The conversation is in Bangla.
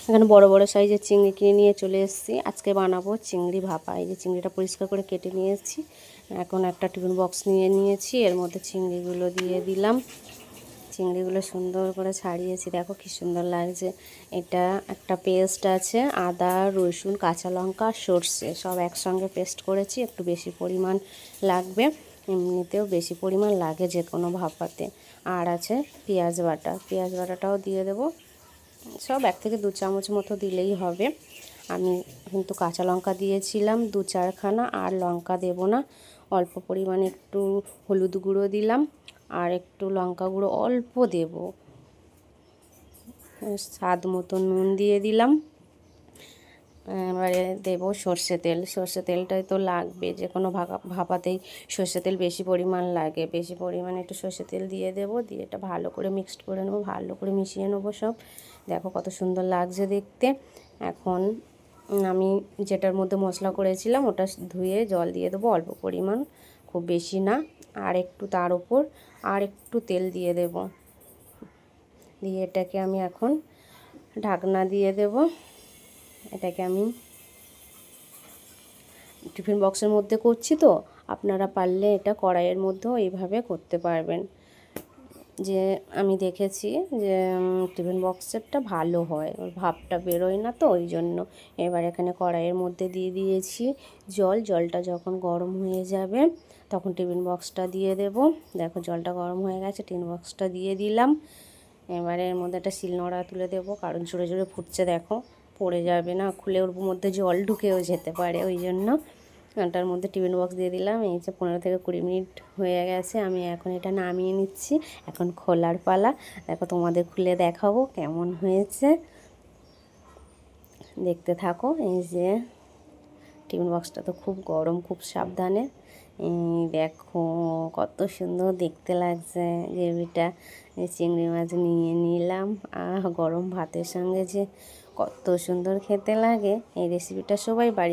এখানে বড় বড় সাইজের চিংড়ি কিনে নিয়ে চলে এসেছি। আজকে বানাবো চিংড়ি ভাপা। এই যে চিংড়িটা পরিষ্কার করে কেটে নিয়ে এসেছি। এখন একটা টিফিন বক্স নিয়ে নিয়েছি, এর মধ্যে চিংড়িগুলো দিয়ে দিলাম। চিংড়িগুলো সুন্দর করে ছাড়িয়েছি, দেখো কি সুন্দর লাগছে। এটা একটা পেস্ট আছে, আদা রসুন কাঁচা লঙ্কা সর্ষে সব একসঙ্গে পেস্ট করেছি। একটু বেশি পরিমাণ লাগবে, এমনিতেও বেশি পরিমাণ লাগে যে কোনো ভাপাতে। আর আছে পেঁয়াজ বাটা, পেঁয়াজ বাটাটাও দিয়ে দেবো। সব 1 থেকে 2 চামচ মতো দিলেই হবে। আমি কিন্তু কাঁচা লঙ্কা দিয়েছিলাম 2-4খানা, আর লঙ্কা দেব না। অল্প পরিমাণে একটু হলুদ গুঁড়ো দিলাম, আর একটু লঙ্কা গুঁড়ো অল্প দেব। স্বাদ মতো নুন দিয়ে দিলাম। এবারে দেবো সর্ষে তেল। সর্ষে তেলটাই তো লাগবে, যে কোনো ভাপাতেই সর্ষে তেল বেশি পরিমাণ লাগে। বেশি পরিমাণে একটু সর্ষে তেল দিয়ে দেবো, দিয়ে এটা ভালো করে মিক্সড করে নেবো, ভালো করে মিশিয়ে নেবো সব। দেখো কত সুন্দর লাগছে দেখতে। এখন আমি যেটার মধ্যে মশলা করেছিলাম ওটা ধুয়ে জল দিয়ে দেবো অল্প পরিমাণ, খুব বেশি না। আর একটু তার উপর আর একটু তেল দিয়ে দেব, দিয়ে এটাকে আমি এখন ঢাকনা দিয়ে দেব। এটাকে আমি টিফিন বক্সের মধ্যে করছি, তো আপনারা পারলে এটা কড়াইয়ের মধ্যেও এইভাবে করতে পারবেন। যে আমি দেখেছি যে টিফিন বক্সেরটা ভালো হয়, ওর ভাপটা বেরোয় না, তো ওই জন্য। এবার এখানে কড়াইয়ের মধ্যে দিয়ে দিয়েছি জল। জলটা যখন গরম হয়ে যাবে তখন টিফিন বক্সটা দিয়ে দেব। দেখো জলটা গরম হয়ে গেছে, টিফিন বক্সটা দিয়ে দিলাম। এবারে এর মধ্যে একটা শিলনোড়া তুলে দেবো, কারণ জোরে জোরে ফুটছে, দেখো পড়ে যাবে না, খুলে ওর মধ্যে জল ঢুকেও যেতে পারে, ওই জন্য। ওটার মধ্যে টিফিন বক্স দিয়ে দিলাম। এই যে 15 থেকে 20 মিনিট হয়ে গেছে, আমি এখন এটা নামিয়ে নিচ্ছি। এখন খোলার পালা। দেখো তোমাদের খুলে দেখাবো কেমন হয়েছে, দেখতে থাকো। এই যে টিফিন বক্সটা তো খুব গরম, খুব সাবধানে। দেখো কত সুন্দর দেখতে লাগছে গ্রেভিটা। চিংড়ি মাছ নিয়ে নিলাম, গরম ভাতের সঙ্গে যে কত সুন্দর খেতে লাগে। এই রেসিপিটা সবাই বাড়িতে